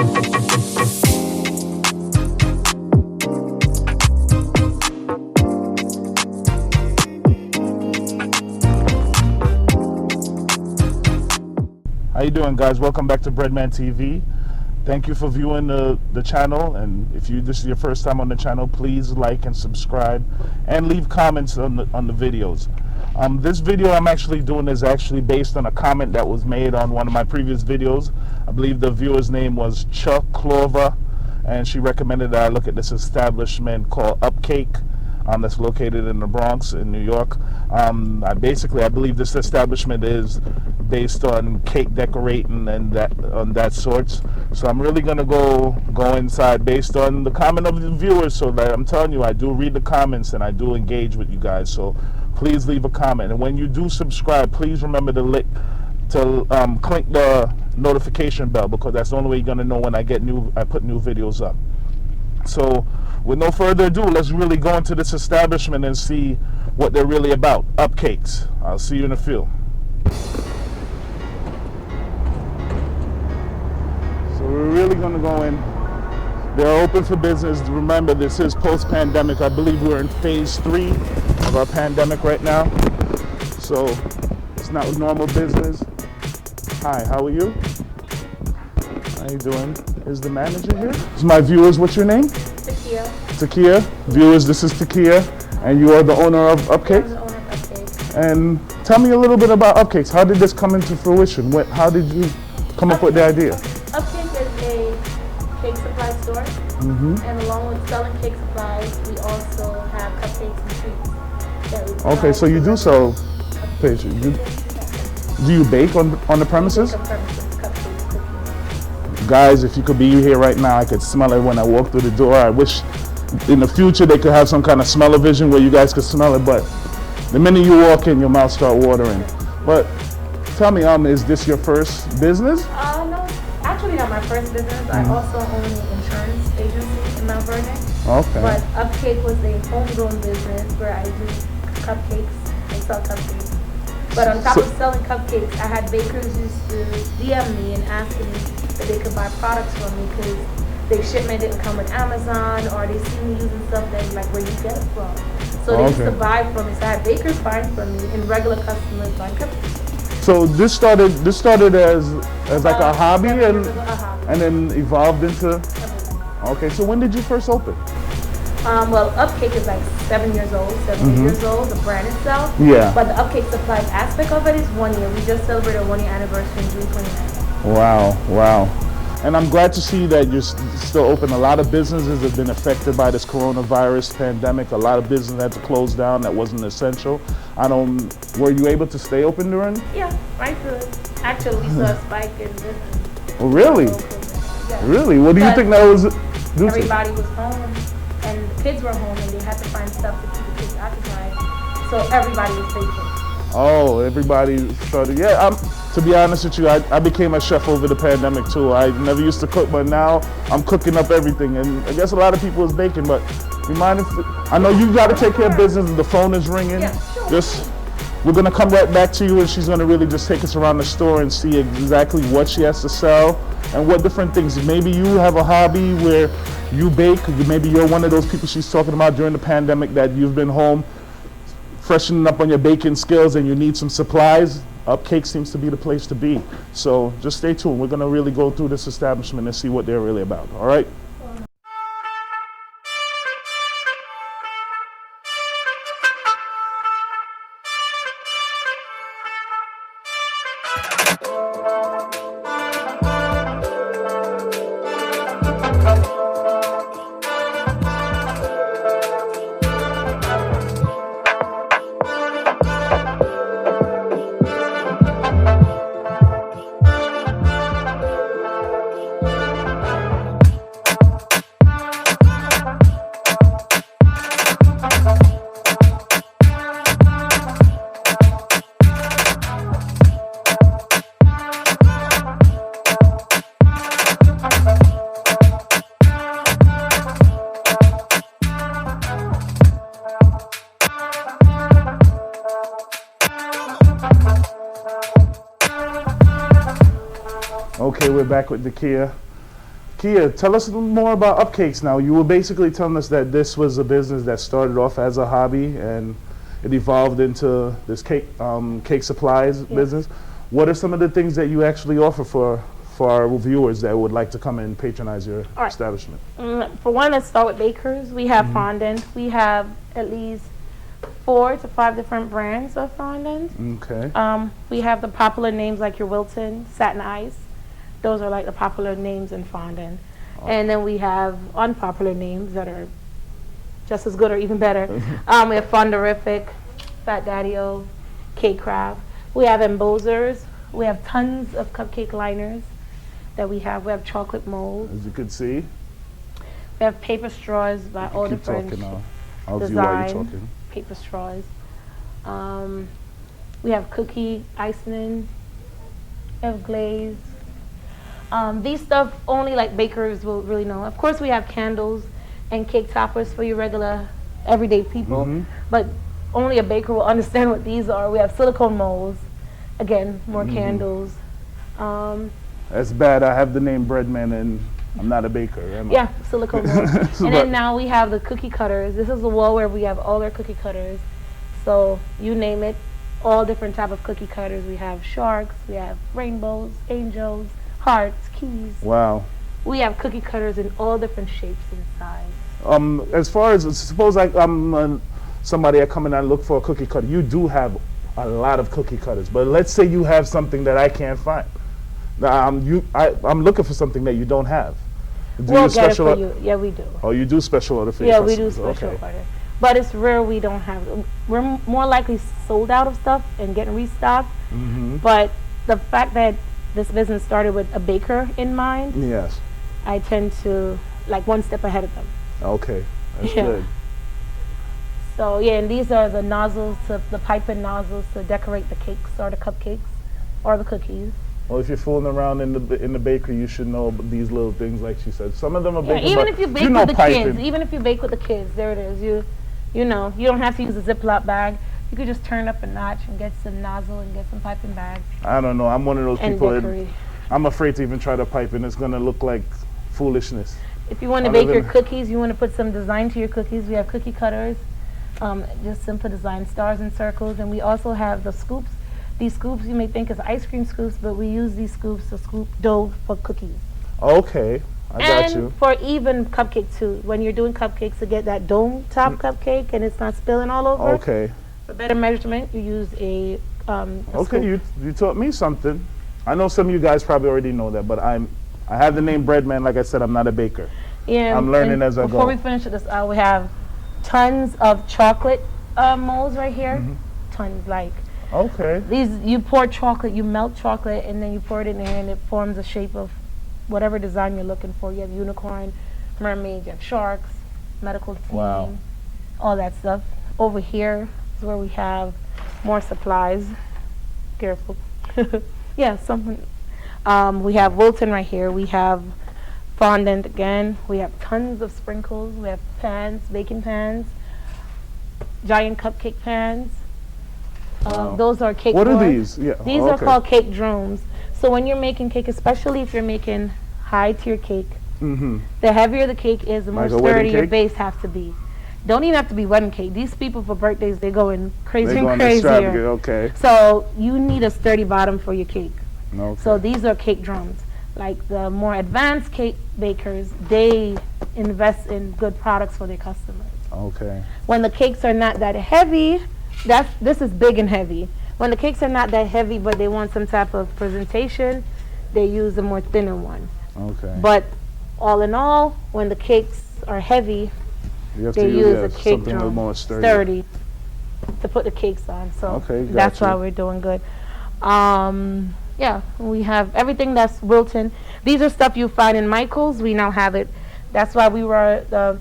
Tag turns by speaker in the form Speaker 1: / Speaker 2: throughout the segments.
Speaker 1: How you doing, guys? Welcome back to BREADMAN TV. Thank you for viewing the channel, and if this is your first time on the channel, please like and subscribe and leave comments on the videos. This video I'm actually doing is actually based on a comment that was made on one of my previous videos. I believe the viewer's name was Chuck Clover, and she recommended that I look at this establishment called UPCAKE that's located in the Bronx in New York. I believe this establishment is based on cake decorating and that sorts. So I'm really gonna go inside based on the comment of the viewers. So that I'm telling you, I do read the comments and I do engage with you guys. So please leave a comment, and when you do subscribe, please remember to click the notification bell, because that's the only way you're gonna know when I put new videos up. So with no further ado, let's really go into this establishment and see what they're really about. UPCAKES. I'll see you in a few. So we're really going to go in. They're open for business. Remember, this is post-pandemic. I believe we're in phase 3 of our pandemic right now. So it's not normal business. Hi, how are you? How you doing? Is the manager here? So my viewers, what's your name?
Speaker 2: Dahkia.
Speaker 1: Dahkia. Viewers, this is Dahkia, and you are the owner of UPCAKES?
Speaker 2: I'm the owner of UPCAKES.
Speaker 1: And tell me a little bit about UPCAKES. How did this come into fruition? How did you come up with the idea?
Speaker 2: UPCAKES is a cake supply store, and along with selling cake supplies, we also have cupcakes and treats that we provide.
Speaker 1: Okay, so you do sell pastries. Do you bake on the premises? Guys, if you could be here right now, I could smell it when I walk through the door. I wish in the future they could have some kind of smell-o-vision where you guys could smell it, but the minute you walk in, your mouth start watering. But tell me, is this your first business?
Speaker 2: No, actually not my first business. I also own an insurance agency in Mount Vernon.
Speaker 1: Okay.
Speaker 2: But UPCAKE was a homegrown business where I do cupcakes and sell cupcakes. But on top of selling cupcakes, I had bakers used to DM me and ask me if they could buy products from me because their shipment didn't come with Amazon, or they see me using stuff that like where you get it from. So they used to buy from me. So I had bakers buying from me and regular customers buying cupcakes.
Speaker 1: So this started as like a hobby and then evolved into. Okay, so when did you first open?
Speaker 2: Well, UPCAKE is like 7 years old, 7 years old, the brand itself.
Speaker 1: Yeah.
Speaker 2: But the UPCAKE supplies aspect of it is 1 year. We just celebrated a 1 year anniversary in June 29th.
Speaker 1: Wow. And I'm glad to see that you're still open. A lot of businesses have been affected by this coronavirus pandemic. A lot of business had to close down that wasn't essential. Were you able to stay open during?
Speaker 2: Yeah, right through. Actually, we saw a spike in business.
Speaker 1: Oh, really?
Speaker 2: Yeah.
Speaker 1: Really? What do you think that was due to?
Speaker 2: Everybody was home, and the kids were home, and they had to find stuff to keep the kids occupied. So everybody was baking.
Speaker 1: Oh, everybody started. Yeah, to be honest with you, I became a chef over the pandemic too. I never used to cook, but now I'm cooking up everything. And I guess a lot of people is baking, but you mind if, I know you got to take care of business. The phone is ringing.
Speaker 2: Yeah, sure.
Speaker 1: We're going to come right back to you, and she's going to really just take us around the store and see exactly what she has to sell and what different things. Maybe you have a hobby where you bake. Maybe you're one of those people she's talking about during the pandemic that you've been home freshening up on your baking skills and you need some supplies. UPCAKE seems to be the place to be. So just stay tuned. We're going to really go through this establishment and see what they're really about. All right? Okay, we're back with Dahkia Kia, tell us a little more about Upcakes now. You were basically telling us that this was a business that started off as a hobby and it evolved into this cake supplies business. What are some of the things that you actually offer for our viewers that would like to come and patronize your establishment?
Speaker 2: For one, let's start with bakers. We have fondant. We have at least 4 to 5 different brands of fondant.
Speaker 1: Okay.
Speaker 2: We have the popular names like your Wilton, Satin Ice. Those are like the popular names in fondant. And then we have unpopular names that are just as good or even better. We have Fonderific, Fat Daddy-O, Cake Craft. We have embossers. We have tons of cupcake liners that we have. We have chocolate molds.
Speaker 1: As you can see.
Speaker 2: We have paper straws by all different designs. Paper straws. We have cookie icing. We have glaze. These stuff only like bakers will really know. Of course, we have candles and cake toppers for your regular everyday people, but only a baker will understand what these are. We have silicone molds. Again, more candles.
Speaker 1: That's bad. I have the name Breadman and I'm not a baker, am I?
Speaker 2: Yeah, silicone molds. And then now we have the cookie cutters. This is the wall where we have all our cookie cutters. So you name it, all different type of cookie cutters. We have sharks, we have rainbows, angels, hearts, keys.
Speaker 1: Wow.
Speaker 2: We have cookie cutters in all different shapes and sizes.
Speaker 1: As far as, suppose I'm somebody I come in and look for a cookie cutter, you do have a lot of cookie cutters, but let's say you have something that I can't find. I'm looking for something that you don't have.
Speaker 2: We'll get it for you. Yeah, we do.
Speaker 1: Oh, you do special order for your
Speaker 2: customers? Yeah, we do special order. But it's rare we don't have it. We're more likely sold out of stuff and getting restocked. But the fact that this business started with a baker in mind,
Speaker 1: yes,
Speaker 2: I tend to like one step ahead of them.
Speaker 1: Okay, that's good.
Speaker 2: So yeah, and these are the nozzles, the piping nozzles to decorate the cakes or the cupcakes or the cookies.
Speaker 1: Well, if you're fooling around in the bakery, you should know these little things, like she said. Some of them are baking,
Speaker 2: even if you bake with the kids, even if you bake with the kids, there it is. You know, you don't have to use a Ziploc bag. You could just turn up a notch and get some nozzle and get some piping bags.
Speaker 1: I don't know. I'm one of those people. I'm afraid to even try to pipe, and it's going to look like foolishness.
Speaker 2: If you want to bake your cookies, you want to put some design to your cookies. We have cookie cutters, just simple design, stars and circles, and we also have the scoops. These scoops you may think is ice cream scoops, but we use these scoops to scoop dough for cookies.
Speaker 1: Okay, I got you.
Speaker 2: And for even cupcake too. When you're doing cupcakes, to get that dome top cupcake and it's not spilling all over.
Speaker 1: Okay.
Speaker 2: For better measurement, you use a
Speaker 1: okay, you taught me something. I know some of you guys probably already know that, but I have the name Breadman. Like I said, I'm not a baker.
Speaker 2: Yeah,
Speaker 1: I'm learning as I go.
Speaker 2: Before we finish this, we have tons of chocolate molds right here. Tons, like.
Speaker 1: Okay.
Speaker 2: These, you pour chocolate, you melt chocolate, and then you pour it in there, and it forms a shape of whatever design you're looking for. You have unicorn, mermaid, you have sharks, medical team, all that stuff. Over here is where we have more supplies. Careful. Yeah, something. We have Wilton right here. We have fondant again. We have tons of sprinkles. We have pans, baking pans, giant cupcake pans. Those are cake.
Speaker 1: What are these? Yeah.
Speaker 2: These are called cake drums. So when you're making cake, especially if you're making high tier cake, the heavier the cake is, the more sturdy your base has to be. Don't even have to be wedding cake. These people for birthdays, they go in crazier and crazier.
Speaker 1: Okay.
Speaker 2: So you need a sturdy bottom for your cake.
Speaker 1: Okay.
Speaker 2: So these are cake drums. Like the more advanced cake bakers, they invest in good products for their customers.
Speaker 1: Okay.
Speaker 2: When the cakes are not that heavy, this is big and heavy. When the cakes are not that heavy, but they want some type of presentation, they use a more thinner one.
Speaker 1: Okay.
Speaker 2: But all in all, when the cakes are heavy, they use a cake drum, more sturdy, to put the cakes on. So that's why we're doing good. Yeah, we have everything that's Wilton. These are stuff you find in Michael's. We now have it. That's why we were the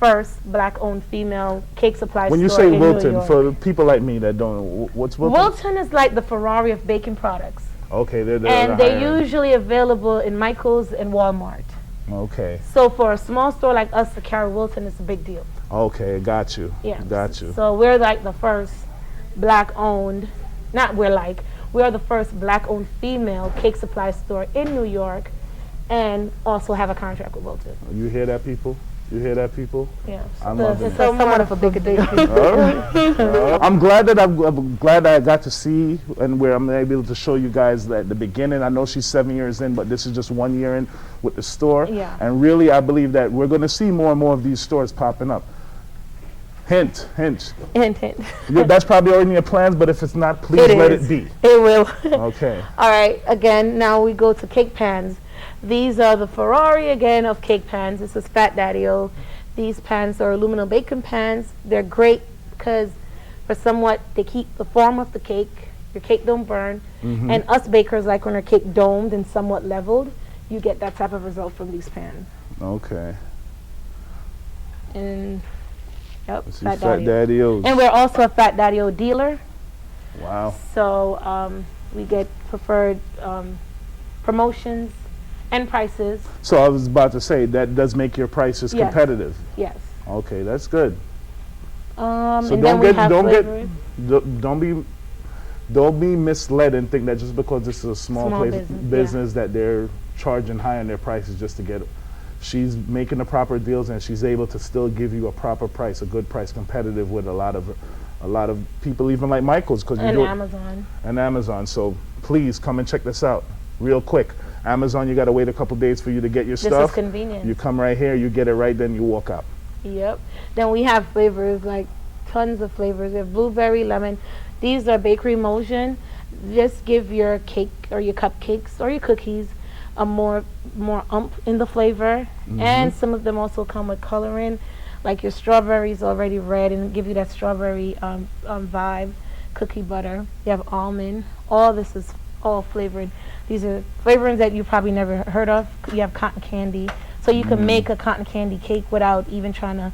Speaker 2: first black-owned female cake supply store.
Speaker 1: When you say Wilton, for people like me that don't know, what's Wilton?
Speaker 2: Wilton is like the Ferrari of baking products.
Speaker 1: Okay,
Speaker 2: they're usually available in Michael's and Walmart.
Speaker 1: Okay.
Speaker 2: So for a small store like us to carry Wilton, it's a big deal.
Speaker 1: Okay, got you.
Speaker 2: Yeah.
Speaker 1: Got you.
Speaker 2: So we're like the first black-owned, we are the first black-owned female cake supply store in New York and also have a contract with Wilton.
Speaker 1: You hear that, people? You hear that, people?
Speaker 2: Yeah,
Speaker 1: I'm loving
Speaker 2: it's
Speaker 1: it.
Speaker 2: somewhat of a big deal.
Speaker 1: I'm glad that I'm glad that I got to see and where I'm able to show you guys at the beginning. I know she's 7 years in, but this is just 1 year in with the store.
Speaker 2: Yeah.
Speaker 1: And really, I believe that we're going to see more and more of these stores popping up. Hint, hint.
Speaker 2: Hint, hint.
Speaker 1: That's probably already in your plans, but if it's not, please let it be.
Speaker 2: It will.
Speaker 1: Okay.
Speaker 2: All right. Again, now we go to cake pans. These are the Ferrari again of cake pans. This is Fat Daddy-O. These pans are aluminum baking pans. They're great because for somewhat they keep the form of the cake. Your cake don't burn. And us bakers like when our cake domed and somewhat leveled, you get that type of result from these pans.
Speaker 1: Okay.
Speaker 2: And yep,
Speaker 1: This is
Speaker 2: Fat
Speaker 1: Fat Daddy-O's.
Speaker 2: And we're also a Fat Daddy-O dealer.
Speaker 1: Wow.
Speaker 2: So we get preferred promotions and prices.
Speaker 1: So I was about to say that does make your prices
Speaker 2: Yes.
Speaker 1: competitive.
Speaker 2: Yes.
Speaker 1: Okay, that's good.
Speaker 2: So
Speaker 1: So don't be misled and think that just because this is a small business that they're charging high on their prices just to get. She's making the proper deals and she's able to still give you a proper price, a good price, competitive with a lot of people, even like Michael's, because you do
Speaker 2: Amazon.
Speaker 1: And Amazon. So please come and check this out real quick. Amazon, you got to wait a couple days for you to get your stuff.
Speaker 2: This is convenient.
Speaker 1: You come right here, you get it right, then you walk out.
Speaker 2: Yep. Then we have flavors, like tons of flavors. We have blueberry, lemon. These are bakery emulsion. Just give your cake or your cupcakes or your cookies a more oomph in the flavor. And some of them also come with coloring, like your strawberries already red and give you that strawberry vibe. Cookie butter. You have almond. All this is all flavored. These are flavorings that you probably never heard of. You have cotton candy. So you can make a cotton candy cake without even trying to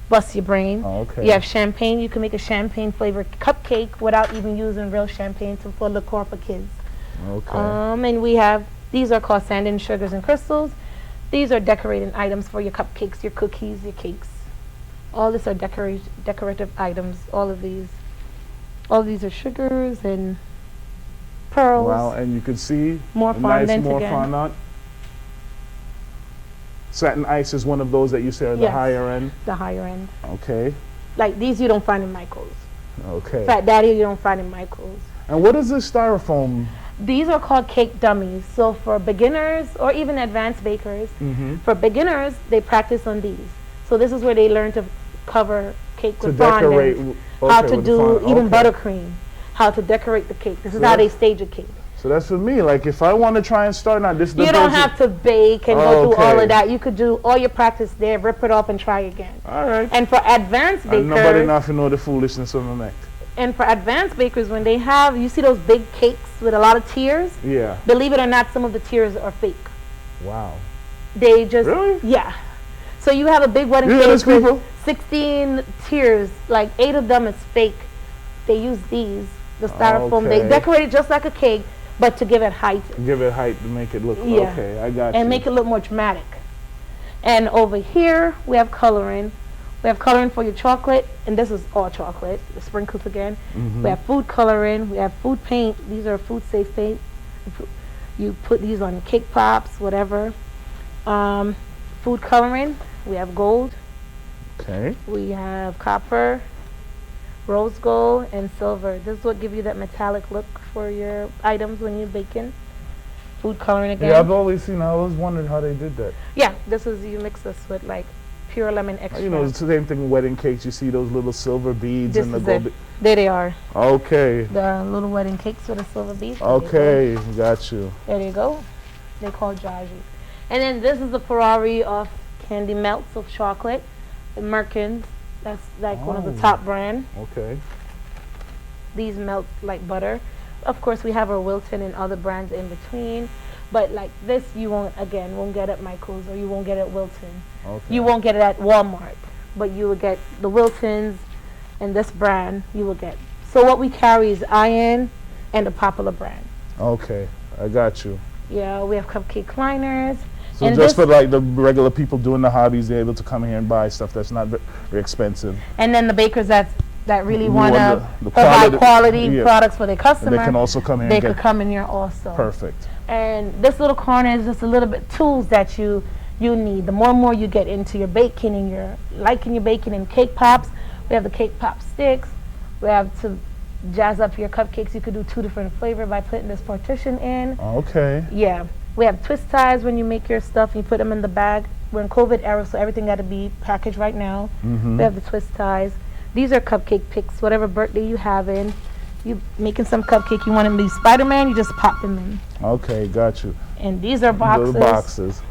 Speaker 2: bust your brain.
Speaker 1: Okay.
Speaker 2: You have champagne. You can make a champagne flavored cupcake without even using real champagne for liqueur for kids.
Speaker 1: Okay.
Speaker 2: And we have, these are called sand sugars and crystals. These are decorating items for your cupcakes, your cookies, your cakes. All this are decorative items. All of these are sugars and pearls.
Speaker 1: Wow, and you can see
Speaker 2: More
Speaker 1: a nice
Speaker 2: fondant
Speaker 1: more
Speaker 2: again.
Speaker 1: fondant. Satin ice is one of those that you say are the
Speaker 2: Yes.
Speaker 1: higher end.
Speaker 2: The higher end.
Speaker 1: Okay.
Speaker 2: Like these you don't find in Michael's.
Speaker 1: Okay.
Speaker 2: Fat Daddy you don't find in Michael's.
Speaker 1: And what is this styrofoam?
Speaker 2: These are called cake dummies. So for beginners or even advanced bakers, for beginners, they practice on these. So this is where they learn to cover cake
Speaker 1: To
Speaker 2: with
Speaker 1: decorate.
Speaker 2: fondant, how to
Speaker 1: with
Speaker 2: do
Speaker 1: fondant.
Speaker 2: even
Speaker 1: Okay.
Speaker 2: buttercream, how to decorate the cake. This is
Speaker 1: So
Speaker 2: how they
Speaker 1: that's-
Speaker 2: stage a cake.
Speaker 1: So that's for me. Like if I want to try and start now, this is the
Speaker 2: You don't
Speaker 1: version-
Speaker 2: have to bake and go through all
Speaker 1: Okay.
Speaker 2: of that. You could do all your practice there, rip it off and try again.
Speaker 1: All right.
Speaker 2: And for advanced
Speaker 1: And nobody
Speaker 2: bakers,
Speaker 1: enough to know the foolishness of my neck.
Speaker 2: and for advanced bakers, when they have, you see those big cakes with a lot of tiers?
Speaker 1: Yeah.
Speaker 2: Believe it or not, some of the tiers are fake.
Speaker 1: Wow.
Speaker 2: They just,
Speaker 1: Really?
Speaker 2: yeah. So you have a big wedding
Speaker 1: You hear
Speaker 2: cake
Speaker 1: this, people?
Speaker 2: with 16 tiers, like 8 of them is fake. They use these, the styrofoam. They
Speaker 1: Okay.
Speaker 2: decorate it just like a cake, but to give it height
Speaker 1: Give it height to make it look
Speaker 2: Yeah.
Speaker 1: okay. I got you.
Speaker 2: and make it look more dramatic. And over here, we have coloring. We have coloring for your chocolate, and this is all chocolate, the sprinkles again. We have food coloring, we have food paint. These are food safe paint. You put these on cake pops, whatever. Food coloring, we have gold,
Speaker 1: Okay.
Speaker 2: we have copper, rose gold, and silver. This is what gives you that metallic look for your items when you're baking. Food coloring again.
Speaker 1: Yeah, I've always seen. I always wondered how they did that.
Speaker 2: Yeah, this is, you mix this with like pure lemon extract.
Speaker 1: You know, it's the same thing with wedding cakes. You see those little silver beads
Speaker 2: This
Speaker 1: and the
Speaker 2: is
Speaker 1: gold.
Speaker 2: it. There they are.
Speaker 1: Okay.
Speaker 2: The little wedding cakes with the silver beads. There you go.
Speaker 1: Okay, got you.
Speaker 2: There you go. They're called Jaji. And then this is the Ferrari of candy melts of chocolate. The Merkins. That's like one of the
Speaker 1: Oh.
Speaker 2: top brand.
Speaker 1: Okay.
Speaker 2: These melt like butter. Of course, we have our Wilton and other brands in between. But like this, you won't get at Michael's or you won't get at Wilton.
Speaker 1: Okay.
Speaker 2: You won't get it at Walmart. But you will get the Wiltons and this brand you will get. So what we carry is Iron and the popular brand.
Speaker 1: Okay, I got you.
Speaker 2: Yeah, we have cupcake liners.
Speaker 1: So
Speaker 2: and
Speaker 1: just
Speaker 2: this-
Speaker 1: for like the regular people doing the hobbies, they're able to come here and buy stuff that's not very expensive.
Speaker 2: And then the bakers that really
Speaker 1: You
Speaker 2: want
Speaker 1: want
Speaker 2: to
Speaker 1: the
Speaker 2: provide quality
Speaker 1: yeah.
Speaker 2: products for their
Speaker 1: And
Speaker 2: customer,
Speaker 1: they can also come here
Speaker 2: they
Speaker 1: and
Speaker 2: could
Speaker 1: get
Speaker 2: come in here also.
Speaker 1: perfect.
Speaker 2: And this little corner is just a little bit tools that you need. The more and more you get into your baking and you're liking your baking and cake pops, we have the cake pop sticks. We have to jazz up your cupcakes. You could do 2 different flavors by putting this partition in.
Speaker 1: Okay.
Speaker 2: Yeah. We have twist ties when you make your stuff and you put them in the bag. We're in COVID era, so everything got to be packaged right now. We have the twist ties. These are cupcake picks, whatever birthday you have in. You making some cupcake, you want them to be Spider-Man, you just pop them in.
Speaker 1: Okay, got you.
Speaker 2: And these are boxes.
Speaker 1: Little boxes.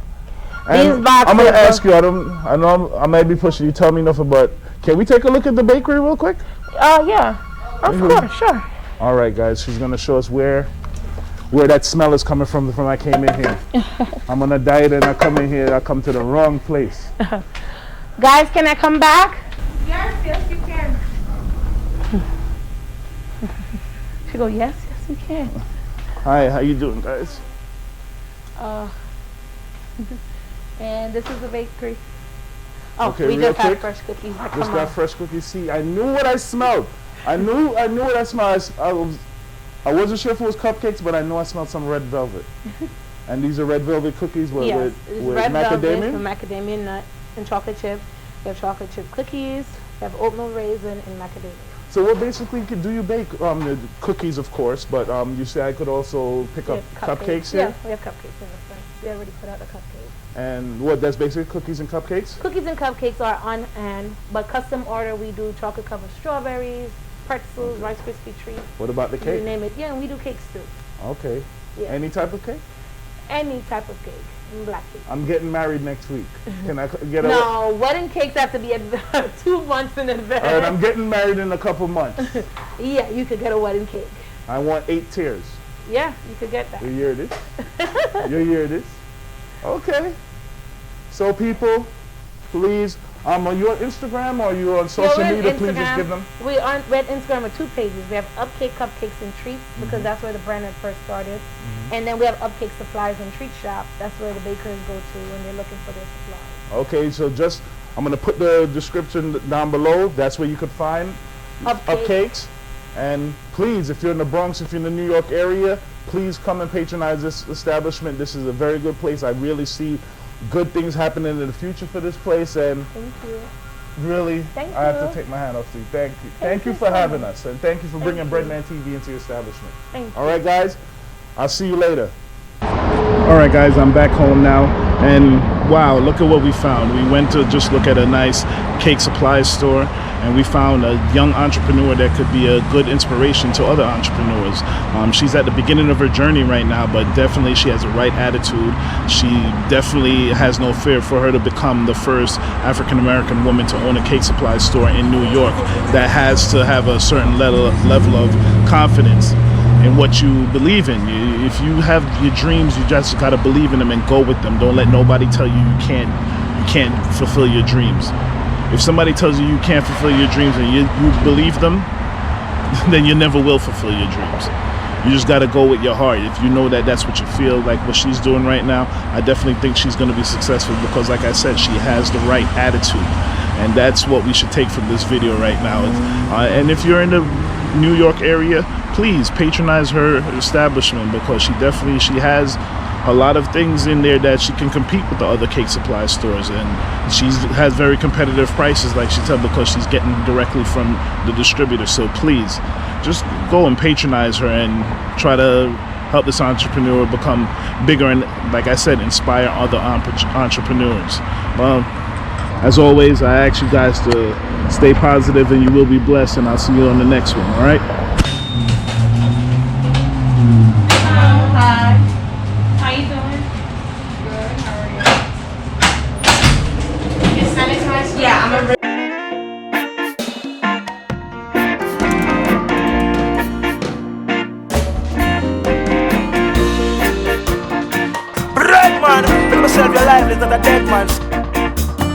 Speaker 2: These boxes.
Speaker 1: I'm gonna ask you. I know I might be pushing you. Tell me nothing, but can we take a look at the bakery real quick?
Speaker 2: Yeah. Of course, sure.
Speaker 1: All right, guys. She's gonna show us where that smell is coming from I came in here. I'm on a diet and I come in here. I come to the wrong place.
Speaker 2: Guys, can I come back? Yes, you can. She go, yes, you can.
Speaker 1: Hi, how you doing, guys?
Speaker 2: And this is the bakery. Oh,
Speaker 1: Okay,
Speaker 2: we
Speaker 1: real
Speaker 2: just have
Speaker 1: quick.
Speaker 2: fresh cookies.
Speaker 1: Just got fresh cookies. See, I knew what I smelled. I knew what I smelled. I wasn't sure if it was cupcakes, but I know I smelled some red velvet. And these are red velvet cookies with
Speaker 2: red velvet
Speaker 1: macadamia?
Speaker 2: with macadamia nut and chocolate chip. We have chocolate chip cookies. We have oatmeal raisin and macadamia.
Speaker 1: So what basically do you bake? The cookies, of course, but you say I could also pick up cupcakes here?
Speaker 2: Yeah, we have cupcakes in the front. We already put out the cupcakes.
Speaker 1: And what, that's basically cookies and cupcakes?
Speaker 2: Cookies and cupcakes are on hand, but custom order we do chocolate covered strawberries, pretzels, Rice Krispie treats.
Speaker 1: What about the cake?
Speaker 2: You name it. Yeah, and we do cakes too.
Speaker 1: Okay.
Speaker 2: Yeah.
Speaker 1: Any type of cake?
Speaker 2: Any type of cake. Black cake.
Speaker 1: I'm getting married next week. Can I get a...
Speaker 2: No, wedding cakes have to be 2 months in advance.
Speaker 1: All right, I'm getting married in a couple months.
Speaker 2: Yeah, you could get a wedding cake.
Speaker 1: I want 8 tiers.
Speaker 2: Yeah, you could get that.
Speaker 1: Your year it is. Your year it is. Okay. So people, please, are you on Instagram or are you on social media? Please just give them.
Speaker 2: We're on Instagram with 2 pages. We have Upcake Cupcakes and Treats because that's where the brand had first started. And then we have Upcake Supplies and Treat Shop. That's where the bakers go to when they're looking for their supplies.
Speaker 1: Okay, so I'm going to put the description down below. That's where you could find Upcakes. And please, if you're in the Bronx, if you're in the New York area, please come and patronize this establishment. This is a very good place. I really see good things happening in the future for this place. And
Speaker 2: thank you.
Speaker 1: Really, I have to take my hand off to you. Thank you. Thank you for having us. And thank you for bringing BREADMAN TV into your establishment.
Speaker 2: Thank you.
Speaker 1: All right, guys. I'll see you later. All right, guys. I'm back home now. And wow, look at what we found. We went to just look at a nice cake supply store. And we found a young entrepreneur that could be a good inspiration to other entrepreneurs. She's at the beginning of her journey right now, but definitely she has the right attitude. She definitely has no fear for her to become the first African-American woman to own a cake supply store in New York that has to have a certain level of confidence in what you believe in. If you have your dreams, you just got to believe in them and go with them. Don't let nobody tell you you can't fulfill your dreams. If somebody tells you you can't fulfill your dreams and you believe them, then you never will fulfill your dreams. You just got to go with your heart. If you know that that's what you feel, like what she's doing right now, I definitely think she's going to be successful because, like I said, she has the right attitude. And that's what we should take from this video right now. And if you're in the New York area, please patronize her establishment because she has a lot of things in there that she can compete with the other cake supply stores, and she has very competitive prices, like she said, because she's getting directly from the distributor. So please just go and patronize her and try to help this entrepreneur become bigger and, like I said, inspire other entrepreneurs. Well, as always, I ask you guys to stay positive and you will be blessed, and I'll see you on the next one. All right.
Speaker 2: Hi. How you doing? Good. How are you? Is sanitized? Yeah, I'm a
Speaker 3: BREADMAN, make yourself your life is not a dead man's